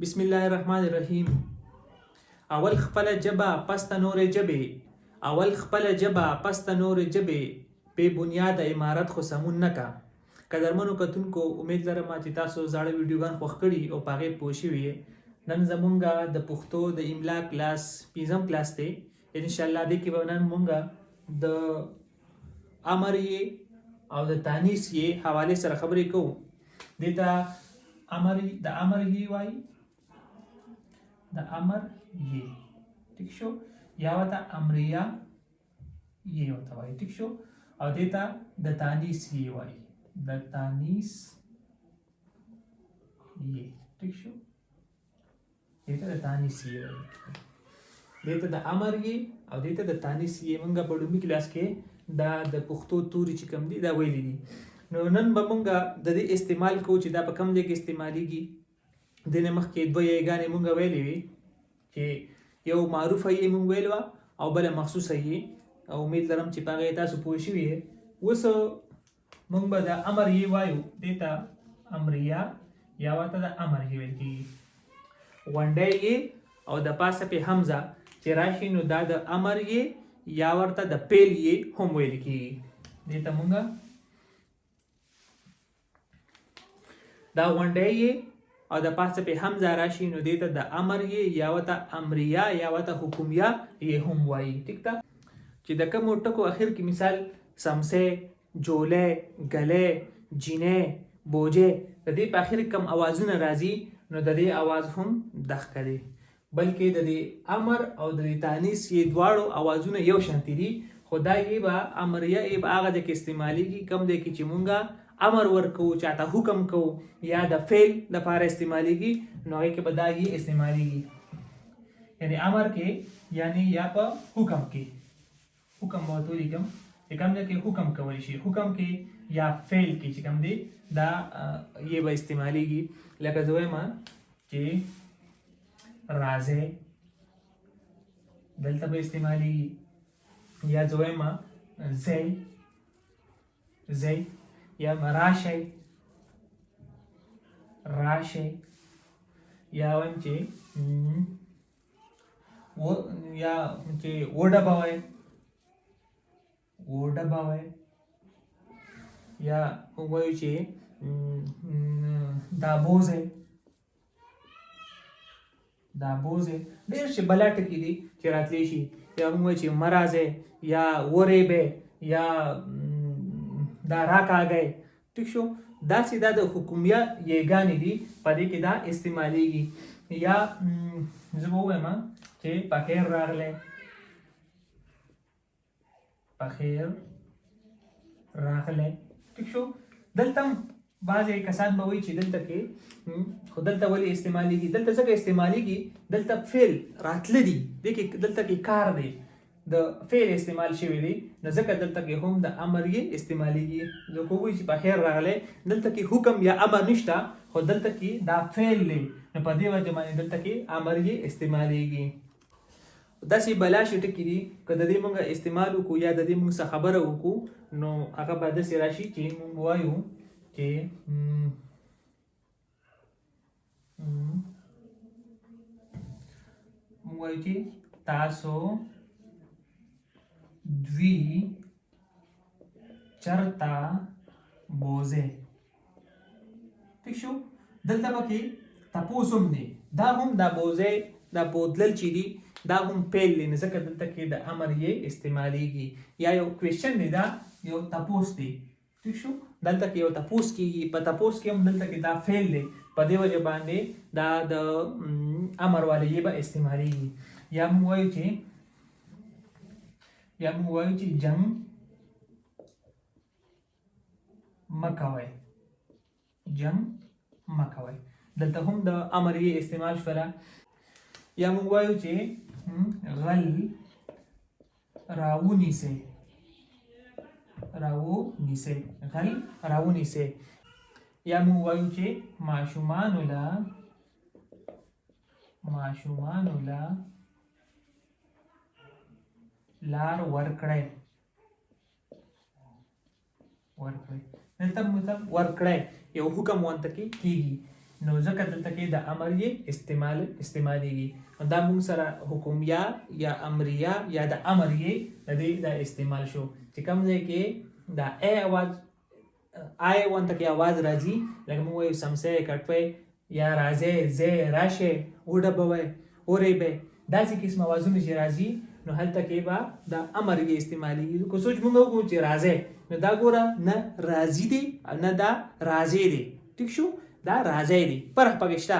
बिस्मिल्लाहिर्रहमानिर्रहीम। अवल खपल जबा पस तनोर जबे, अवल खपल जबा पस तनोर जबे, पे बुनियाद इमारत खो समون نکا. قدرمنو کتونکو امید لرم چې تاسو زاړه ویډیوګان خوښ کړي او په هغې پوه شوي یې. نن زمونږ د پښتو د املا کلاس 5م کلاس دی. انشاءالله دې کې به نن مونږ د امر یې او د تانیث یې حوالې سره خبرې کوو. دې ته امر یې وایي، د امر یې، ټیک شو، یا ورته امریه یې ورته وایي، ټیک شو. او دې ته د تانیث یې وایي، د تانیث یې، ټیک شو، دې ته د تانیث یې وایي. دې ته د امر یې او دې ته د تانیث یې. مونږ په لومړي کلاس کې دا د پښتو توري چې کوم دي دا ویلي دي. نو نن به مونږ د دې استعمال کوو چې دا په کوم ځای کې استعمالیږي. دې نه مخکې دوه یېګانې مونږ ویلې وي چې یو معروفه یې مونږ ویل وه او بله مخصوصه یې، او امید لرم چې په هغې تاسو پوه شوي یې. اوس مونږ به د امر یې وایو، دې ته امریه یا ورته د امر یې ویل کېږي. غونډی یې او د پاسه پې حمزه چې راشي نو دا د امر یې یا ورته د پیل یې هم ویل کېږي. دې ته مونږ دا غونډی یې او د پاسه پې حمزه راشي نو دې ته د امر یې یا ورته امریه یا ورته حکومیه یې هم وایي. ټیک ده، چې د کومو ټکو اخر کې مثال سمسې، جولې، ګلې، جینې، بوجې، د دې په اخر کم اوازونه راځي نو د دې اواز هم دغه دی، بلکې د دې امر او د دې تانیث یې دواړو اوازونه یو شانتي دي. خو دا یې به امریه یې به هغه ځای کې استعمالیږي کوم ځای کې چې مونږ امر ورکوو، چاته حکم کوو یا د فعل لپاره استعمالیږي نو هغې کې به دا یې استعمالیږي. یعنې امر کې یعنې یا په حکم کې، حکم به ورته ولیکم چې کوم ځای کې حکم کولی شي، حکم کې یا فعل کې چې کوم دی دا یې به استعمالیږي. لکه زه وایم چې راځئ، دلته به استعمالیږي. یا زه وایم ځئ، ځئ، یا راشئ، راشئ، یا وایم چې وډبوئ، وډبوئ، یا وایو چې دا بوزئ، دا بوزئ. ډېر چې بلا ټکي دي چې راتلی شي. یا موږ وایو چې مه راځئ، یا وریبئ، یا دا راکاږئ. ټیک شو، داسې دا د حکومیه یېګانې دي په دې کې دا استعمالیږي. یا زه به ووایم چې پخیر راغلی، پخیر راغلی. ټیک شو. دلته هم بعضې کسان به وایي چې دلته کې خو دلته ولې استعمالیږي؟ دلته ځکه استعمالیږي دلته فعل راتله دي، دلته کې کار دی، د فعل استعمال شوی دی، نو ځکه دلته کې هم د امر یې استعمالیږي. زه خو وایي چې بخیر راغلی، دلته کې حکم یا امر نشته خو دلته کې دا فعل دی، نو په دې وجه باندې دلته کې امر یې استعمالیږي. داسې بلاشي ټکي دي که د دې مونږ استعمال وکړو یا د دې مونږ څه خبره وکړو نو هغه به داسې راشي چې مونږ وایو چې مونږ وایو چې تاسو دوی چرته بوزئ. ټیک شو. دلته به کې تپوس هم دی، دا هم دا بوزئ، دا بودلل چې دي دا هم پیل دی، نو ځکه دلته کې د امر یې استعمالیږي. یا یو کوېشن دی، دا یو تپوس دی. ټیک شو. دلته کې یو تپوس کېږي، په تپوس کې هم دلته کې دا فعل دی، په دې وجه باندې دا د امر والی یې به استعمالیږي. یا موږ وایو چې جنګ مه کوئ، جنګ مه کوئ. دلته هم د امر یې استعمال شوله. یا موږ وایو چې غل راونیسئ، راونیسئ، غل راونیسئ. یا موږ وایو چې ماشومانو له لار ورکړئ، ورکړئ. دلته مطلب ورکړئ یو حکم ورته کېږي. نو ځکه دلته کې د امر یې استعمالیږي. دا موږ سره حکومیا یا امریه یا د امر یې د دې د استعمال شو چې کوم ځای کې دا ا اواز آی وانته کې आवाज راځي لکه موږ وایو سمسه کټوي یا راځي زه راشه وډبوي اوري به داسې قسم आवाजونه چې راځي نو هلته کې با د امر یې استعمالیږي. کو سوچ موږ وګورو چې راځي نو دا ګوره نه راځي دی نه دا راځي دی. ٹھیک شو دا راځي دی فرق پکې شته.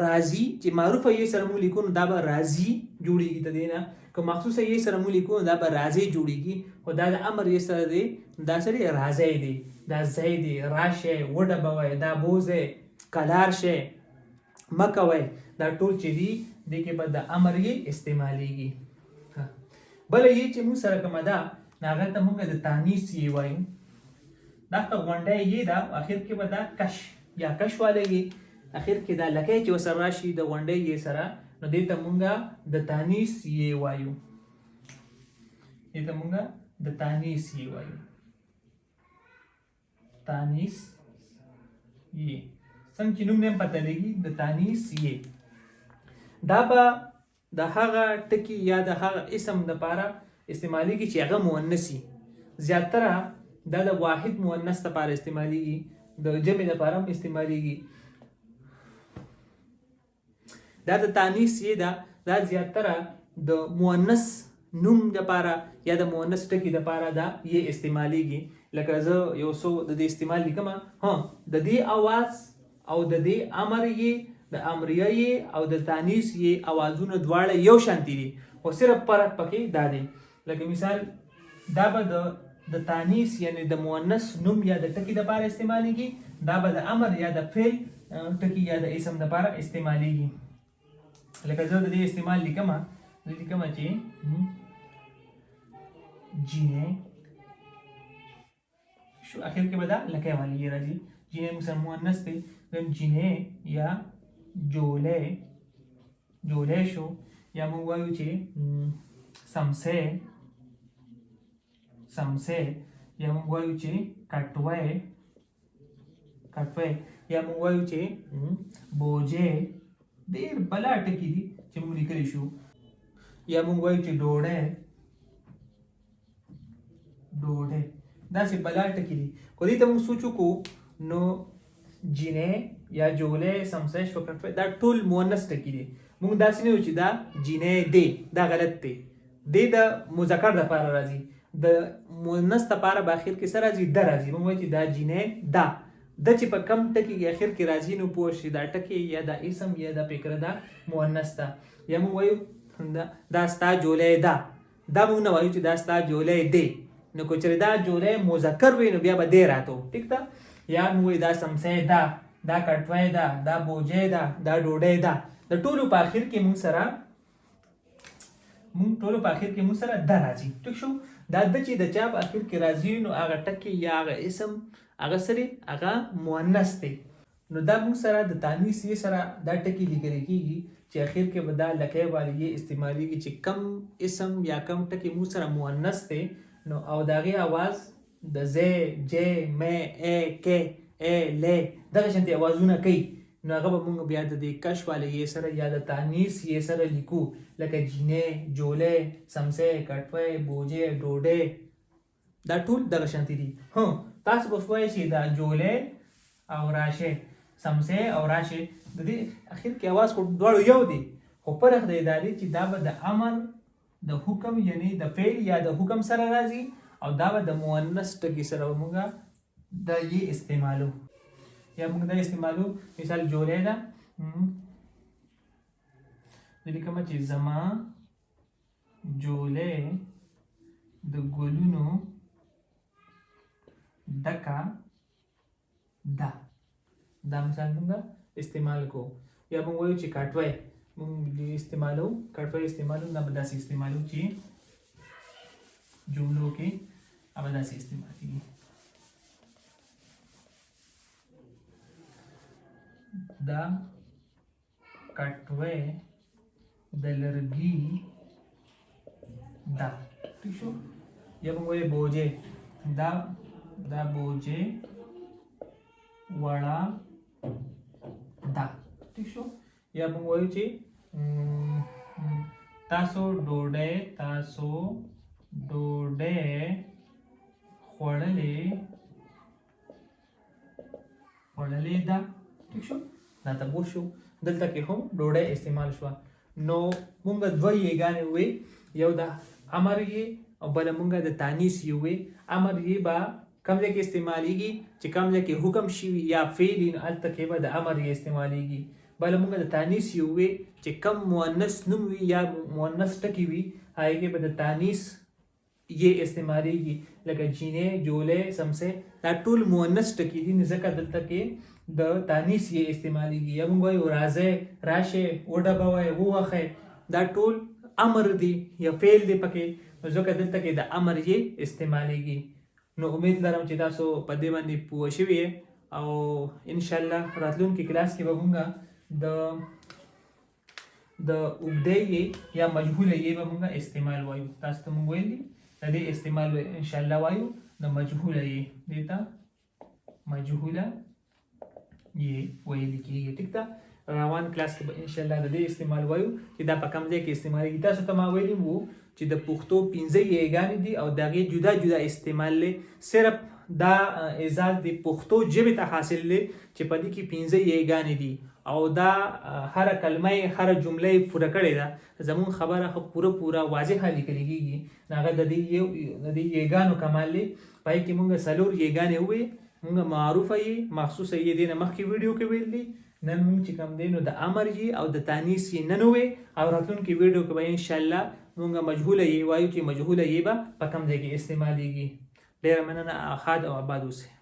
راځي چې معروفه یې سره مو لیکو دا به راځي جوړیږي ته دی نه که مخصوصه یې سره مو لیکو دا به راځي جوړیږي خو دا د امر یې سره دی دا سره راځي دی دا زید دی راشه وډبوي دا بوزه کلار شه مکوي دا ټول چې دی د کې به د امر یې استعمالیږي. بل یې چې مو سره کومه ده ناغه ته موږ د تانیث یې وایو. دا غونډه یې دا اخر کې به دا کش یا کش والے اخر کې دا لکه چې وسره راشي د غونډه یې سره نو دې ته مونږه د تانیث یې وایو. دې ته مونږه د تانیث یې وایو. تانیث یې څنګه چې نوم نه پته لګي د تانیث یې دا به د هغه ټکی یا د هغه اسم لپاره استعمالیږي چې هغه مؤنثي. زیاتره دا د واحد مؤنث لپاره استعمالیږي د جمع لپاره هم استعمالیږي. دا د تانیث یې دا زیاتره د مؤنث نوم لپاره یا د مؤنث ټکی لپاره دا یې استعمالیږي. لکه زه یو څو د دې استعمال لیکم د دې आवाज او د دې امر یې د امریه یې او د تانیث یې आवाजونه دواړه یو شانتي دي خو صرف فرق پکې دا دی. لکه مثال دا به د تانیث یعنی د مؤنث نوم یا د ټکی لپاره استعمالیږي دا به د امر یا د فعل ټکی یا د اسم لپاره استعمالیږي. لکه زه د دې استعمال لیکم چې جینه شو اخر کې به دا لکه والی راځي. جینه مثلا مؤنث دی دم جینه یا جوله شو یا موږ وایو چې سمسه یا موږ وایو چې کټوي یا موږ وایو چې بوجه ډېر بلا ټکی دي چې موږ لیکلی شو. یا موږ وایو چې ډوډۍ داسې بلا ټکی دي خو دې ته موږ سوچ وکړو نو جینې یا جولې سمسه شوکټوي دا ټول مؤنث ټکی دي. موږ داسې نه وایو چې دا جینې دی دا غلط دی. دی د مذکر لپاره راځي د مؤنث لپاره په اخر کې سره راځي د راځي. موږ وایو چې دا جینې دا د چې په کم ټکی کې اخر کې راځي نو پوه شي دا ټکی یا دا اسم یا دا فکر دا مؤنث ده. یا موږ وایو دا ستا جولې دا موږ نه وایو چې دا ستا جولې دی نو کو چې دا جولې مذکر وي نو بیا به دی راته ټیک ده. یا موږ وایو دا سمسه دا کټوي دا بوجه دا ډوډۍ دا د ټولو په اخر کې موږ سره دا راځي. ټیک شو دا د چې د چا په اخر کې راځي نو هغه ټکی یا هغه اسم هغه سره هغه مؤنث دی. نو دا موږ سره د تانیث یې سره دا ټکی لیکل کېږي چې اخر کې به دا لکه والی استعمالیږي چې کم اسم یا کم ټکی موږ سره مؤنث دی نو او د هغې اواز د زه جې مې ا کې ا لې دغه شانتي اوازونه کوي نو هغه به موږ بیا د دې کش والی یې سره یا د تانیث یې سره لیکو لکه جینې جولې سمسه کټوي بوجه ډوډۍ دا ټول دغه شانتي دي. تاسو به وایئ چې دا جولې او راشه سمسه او راشه د دې اخر کې आवाज خو دواړو یو دي خو فرق دی دا دی چې دا به د امر د حکم یعنی د فعل یا د حکم سره راځي او دا به د مؤنث ټکی سره موږ د یې استعمالو یا موږ دا استعمالو. مثال جولې ده د لیکم چې زما جولې د ګلونو ډکه دا مثال موږ استعمال کو. یا موږ وایو چې کټوي موږ استعمالو نه به داسې استعمالو چې جملو کې अब داسې استعمالېږي. دا کټوي د لرګي دا ٹھیک شو. یا موږ وایو بوجه دا بوجه وړه دا ٹھیک شو یا موږ وایو چې تاسو ډوډۍ خوړلې ده ٹھیک شو دا تاسو شو دلته کې هم ډوډۍ استعمال شو نو موږ دوه یګانې وې یو د امر یې او بل موږ د تانیث یې وې امر یې با کوم ځای کې استعمالیږي چې کوم ځای کې حکم شي یا فعل هلته کې به د امر یې استعمالیږي بل موږ د تانیث یې وې چې کم مؤنث نوم وي یا مؤنث ټکی وي هغې کې به د تانیث یې استعمالیږي لکه چینې جولې سمسې دا ټول مؤنث ټکي دي ځکه دلته کې د تانیث یې استعمالیږي یا موږ وایو راځئ راشئ وډبوئ ووخئ دا ټول امر دی یا فعل دی پکې نو ځکه دلته کې د امر یې استعمالیږي نو امید لرم چې تاسو په دې باندې پوه شوي او انشاءالله راتلونکي کلاس کې به موږ د اوږدی یا مجهوله یې به موږ استعمال وایو تاسو ته موږ ویل دي د دې استعمال انشاءالله وایو د مجهوله یې دې ته مجهوله یې ویل کېږي ټیک ده روان کلاس کې به انشاءالله د دې استعمال وایو چې دا په کوم ځای کې استعمالیږي تاسو ته ما ویلي وو چې د پښتو 15 یګانې دي او د هغې جدا جدا استعمال دی صرف دا اعزاز د پښتو ژبې ته حاصل دی چې په دې کې 15 یګانې دي او دا هره کلمه هره جمله یې پوره کړې ده زموږ خبره خو پوره واضحه لیکل کېږي هغه د دې یګانو کمال دی په هغې کې موږ 4 یګانې ووې موږ معروفه یې مخصوصه یې دې نه مخکې ویډیو کې ویل دي نن موږ چې کوم دی نو د امر یې او د تانیث یې نن ووې او راتلونکي ویډیو کې به انشاءالله موږ مجهوله یې وایو چې مجهوله یې به په کوم ځای کې استعمالیږي ډېره مننه ښاد او آباد اوسئ